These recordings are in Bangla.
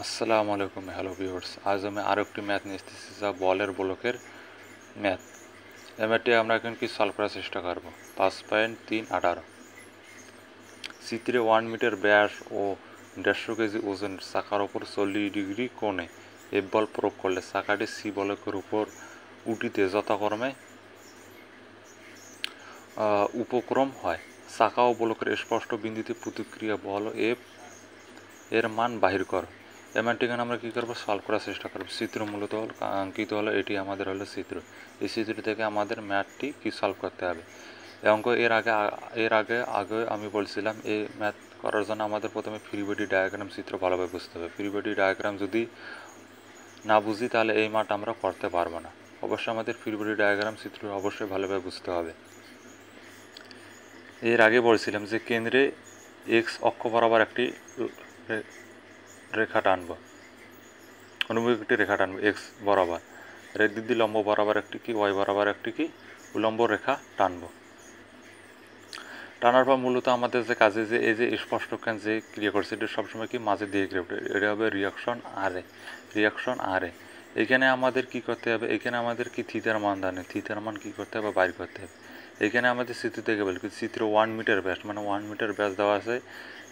আসসালামু আলাইকুম হ্যালো ভিউয়ার্স, আজ আমি আরও একটি ম্যাথ নিয়ে এসেছি যা বলের ব্লকের ম্যাথ। এই ম্যাথটি আমরা এখন কি সলভ করার চেষ্টা করব। 5.318 চিত্রে 1 মিটার ব্যাস ও 150 কেজি ওজনের চাকার ওপর 40 ডিগ্রি কোণে এফ বল প্রয়োগ করলে চাকাটি সি বলকের উপর উঠিতে যথাক্রমে উপক্রম হয়। চাকা ও বলকের স্পষ্ট বিন্দুতে প্রতিক্রিয়া বল এফ এর মান বাহির করো। এই ম্যাথটি এখানে আমরা কী করবো, সলভ করার চেষ্টা করবো। চিত্র মূলত আঙ্কিত হলো, এটি আমাদের হলো চিত্র। এই চিত্র থেকে আমাদের ম্যাথটি কি সলভ করতে হবে। এই অঙ্ক এর আগে আমি বলছিলাম, এই ম্যাথ করার জন্য আমাদের প্রথমে ফ্রি বডি ডায়াগ্রাম চিত্র ভালোভাবে বুঝতে হবে। ফ্রি বডি ডায়াগ্রাম যদি না বুঝি তাহলে এই ম্যাথ আমরা করতে পারবো না। অবশ্যই আমাদের ফ্রি বডি ডায়াগ্রাম চিত্র অবশ্যই ভালোভাবে বুঝতে হবে। এর আগে বলছিলাম যে কেন্দ্রে এক্স অক্ষ বরাবর একটি রেখা টানব, অনুভূমিক একটি রেখা টানব এক্স বরাবর, এর দিক দিয়ে লম্ব বরাবর একটি কি ওয়াই বরাবর একটি কি উলম্ব রেখা টানব। টানার পর মূলত আমাদের যে কাজে যে এই যে স্পষ্টজ্ঞান যে ক্রিয়া করছে এটা সবসময় কি মাঝে দিয়ে ক্রিয়া করতে, এটা হবে রিয়াকশন আর এ। এখানে আমাদের কি করতে হবে, এখানে আমাদের কি থিটার মান জানে, থিটার মান কি করতে হবে, বাইর করতে হবে। এখানে আমাদের চিত্র থেকে বলি চিত্র 1 মিটার ব্যাস, মানে 1 মিটার ব্যাস দেওয়া আছে।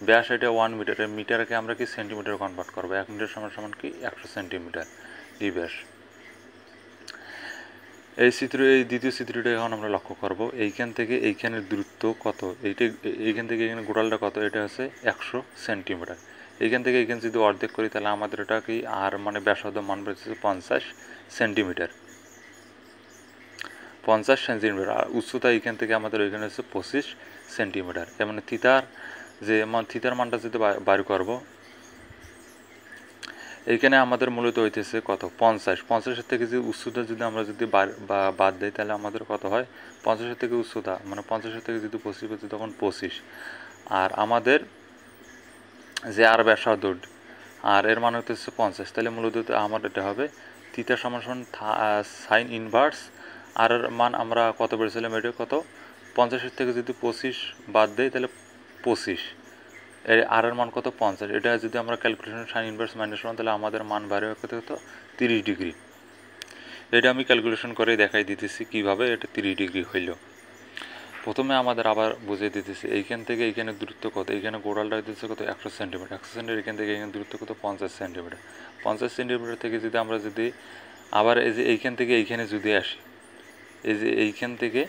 ব্যাস এটা 1 মিটার, মিটারকে আমরা কি সেন্টিমিটার কনভার্ট করবো। 1 মিটার সমান সমান কি 100 সেন্টিমিটার এই ব্যাস। এই দ্বিতীয় চিত্রটা এখন আমরা লক্ষ্য করব। এইখান থেকে এইখানের দূরত্ব কত, এইখান থেকে এখানে গোড়ালটা কত, এটা হচ্ছে 100 সেন্টিমিটার। এইখান থেকে এইখানে যদি অর্ধেক করি তাহলে আমাদের এটা কি আর মানে ব্যাসার্ধ মান বেড়েছে 50 সেন্টিমিটার, 50 সেন্টিমিটার। আর উচ্চতা এইখান থেকে আমাদের ওইখানে হচ্ছে 25 সেন্টিমিটার। মানে থিতার মানটা যদি বাইর করব, এইখানে আমাদের মূলত হইতেছে কত 50 থেকে যে উচ্চতা যদি আমরা যদি বাদ দিই তাহলে আমাদের কত হয় 50 থেকে উচ্চতা, মানে 50 থেকে যদি 25 হচ্ছে তখন 25। আর আমাদের যে আর ব্যাসার্ধ আর এর মান হইতেছে 50, তাহলে মূলত আমার এটা হবে থিটা সমান সমান সাইন ইনভার্স আর এর মান আমরা কত বেড়েছিলাম, এটা কত 50 থেকে যদি 25 বাদ দেই তাহলে 25, আর এর মান কত 50। এটা যদি আমরা ক্যালকুলেশন সাইন ইনভার্স মাইনাস 1 তাহলে আমাদের মান বাইরে কত 30 ডিগ্রি। এটা আমি ক্যালকুলেশন করে দেখাই দিতেছি কিভাবে এটা 30 ডিগ্রি হইল। প্রথমে আমাদের আবার বুঝিয়ে দিতেছি এইখান থেকে এইখানে দূরত্ব কত, এইখানে গোড়ালটা হইতেছে কত 100 সেন্টিমিটার, 100 সেন্টিমিটার। এখান থেকে এইখানে দূরত্ব কত 50 সেন্টিমিটার। 50 সেন্টিমিটার থেকে যদি আমরা যদি আবার এই যে এইখান থেকে এইখানে যদি আসি, এই যে এইখান থেকে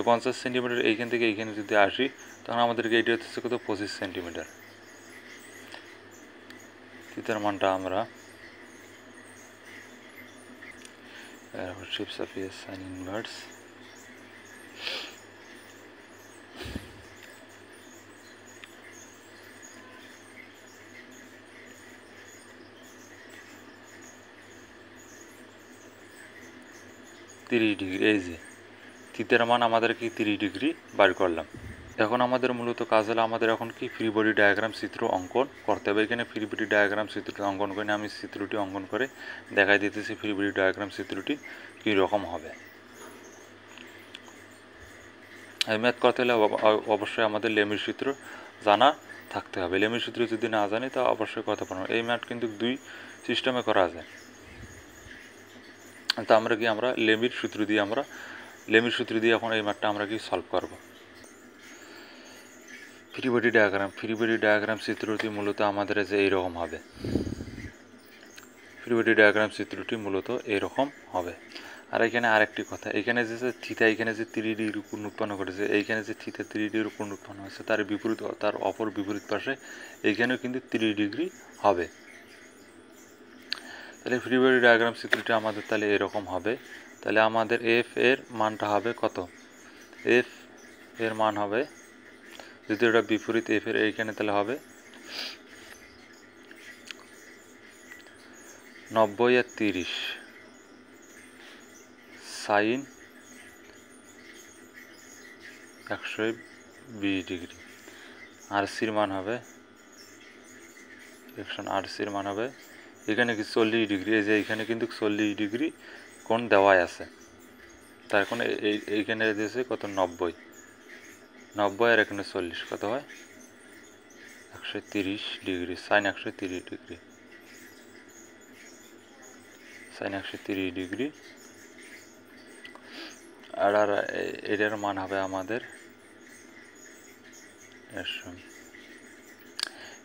50 সেন্টিমিটার এইখান থেকে এইখানে যদি আসি তখন আমাদেরকে এইটা হচ্ছে কত 25 সেন্টিমিটার। থিটার মানটা আমরা সাইন ইনভার্স ডিগ্রি, এই যে থিটার মান আমাদের কি 30 ডিগ্রি বার করলাম। এখন আমাদের মূলত কাজ হলো আমাদের এখন কি ফ্রি বডি ডায়াগ্রাম চিত্র অঙ্কন করতে হবে। এখানে ফ্রি বডি ডায়াগ্রাম চিত্রটি অঙ্কন করে আমি চিত্রটি অঙ্কন করে দেখাই দিতেছি ফ্রি বডি ডায়াগ্রাম চিত্রটি কী রকম হবে। এই ম্যাথ করতে হলে অবশ্যই আমাদের লেমির সূত্র জানা থাকতে হবে। লেমির সূত্র যদি না জানি তা অবশ্যই করতে পারবো। এই ম্যাথ কিন্তু দুই সিস্টেমে করা যায়। তা আমরা লেমির সূত্র দিয়ে এখন এই ম্যাথটা আমরা কি সলভ করব। ফ্রি বডি ডায়াগ্রাম চিত্রটি মূলত আমাদের যে এইরকম হবে। ফ্রি বডি ডায়াগ্রাম চিত্রটি মূলত এইরকম হবে। আর এখানে আরেকটি কথা, এখানে যে থিটা এখানে যে 3 ডিগ্রি কোণ উৎপন্ন করেছে, এইখানে যে থিটা 3 ডিগ্রি কোণ উৎপন্ন হয়েছে তার অপর বিপরীত পাশে এইখানেও কিন্তু 3 ডিগ্রি হবে। তাহলে ফ্রি বডি ডায়াগ্রাম চিত্রটি আমাদের তাহলে এরকম হবে। তাহলে আমাদের এফ এর মানটা হবে কত, এফ এর মান হবে যদি এটা বিপরীত এফ এর এইখানে তাহলে হবে 90 আর 30 সাইন 120 ডিগ্রি। আর সির মান হবে এখানে কি 40 ডিগ্রি, এই যে এইখানে কিন্তু 40 ডিগ্রি কোণ দেওয়াই আছে। তার কোণ এইখানে দিয়েছে কত 90 আর এখানে 40 কত হয় 130 degree, sine 130 degree. sin 130 degree, আর এটার মান হবে আমাদের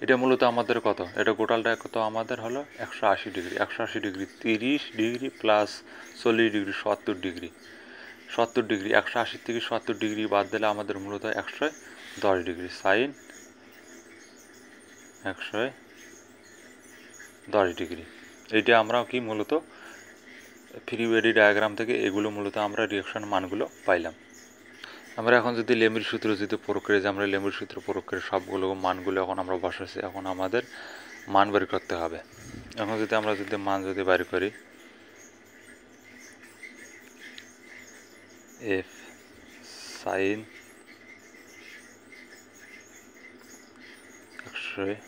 এটা মূলত আমাদের কত, এটা টোটালটা কত আমাদের হলো 180 degree. 180 degree 30 degree plus 40 degree 70 degree. 70 degree 180 থেকে 70 ডিগ্রি বাদ দিলে আমাদের মূলত 110 ডিগ্রি, সাইন 110 ডিগ্রি। এইটা আমরা কি মূলত ফ্রি বডি ডায়াগ্রাম থেকে এগুলো মূলত আমরা রিঅ্যাকশন মানগুলো পাইলাম। আমরা এখন যদি লেমির সূত্র যদি প্রয়োগ করি, যে আমরা লেমির সূত্র প্রয়োগ করে সবগুলো মানগুলো এখন আমরা বসাচ্ছি, এখন আমাদের মান বের করতে হবে। এখন যদি আমরা যদি মান যদি বের করি, এফ সাইন 120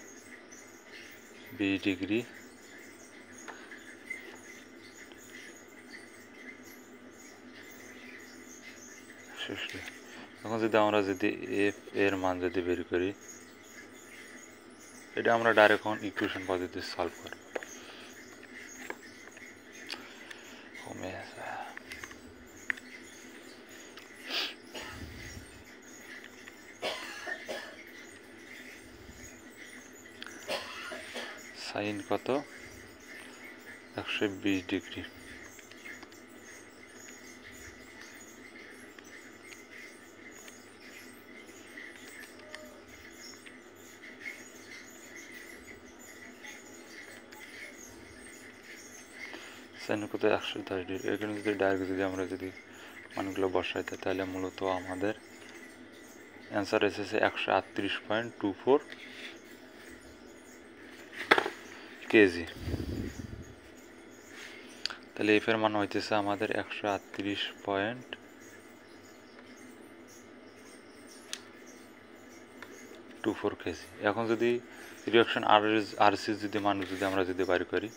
ডিগ্রি এখন যদি আমরা যদি এফ এর মান যদি বের করি, এটা আমরা ডাইরেক্ট এখন ইকুয়েশন পদ্ধতি সলভ করব। সাইন কত 120 ডিগ্রি, সাইন কত 110 ডিগ্রি। এখানে যদি ডাইরেক্ট যদি আমরা যদি মানগুলো বসাইতে, তাহলে মূলত আমাদের অ্যান্সার এসেছে 138.24 কেজি। তাহলে এফ এর মান হইতেছে আমাদের 138.24 কেজি। এখন যদি রিঅ্যাকশন আরসি যদি মান যদি আমরা যদি বাইর করি,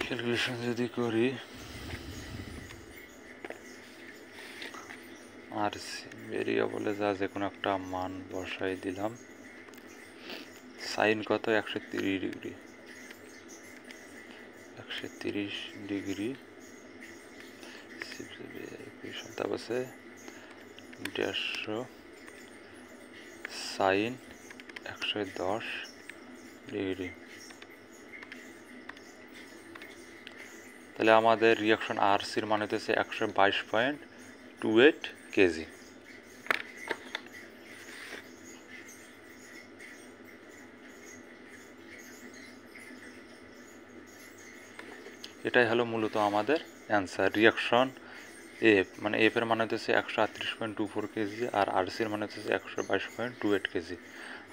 ক্যালকুলেশন যদি করি, আর ভেরিয়েবলে যে কোনো একটা মান বসাই দিলাম। সাইন কত 130 ডিগ্রি, 130 ডিগ্রি তারপর 150 সাইন 110 ডিগ্রি। তাহলে আমাদের রিঅ্যাকশন আরসির মান হতেছে 122.28 কেজি। এটাই হলো মূলত আমাদের অ্যান্সার। রিঅ্যাকশন এফ মানে এফ এর মান হতেছে 138.24 কেজি, আর আরসির মান হতেছে 122.28 কেজি।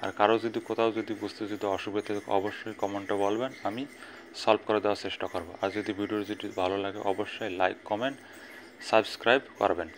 আর কারো যদি কোথাও যদি বুঝতে যদি অসুবিধা থাকে অবশ্যই কমেন্টে বলবেন, আমি সলভ করে দেওয়ার চেষ্টা করব। আর যদি ভিডিও যদি ভালো লাগে অবশ্যই লাইক কমেন্ট সাবস্ক্রাইব করবেন।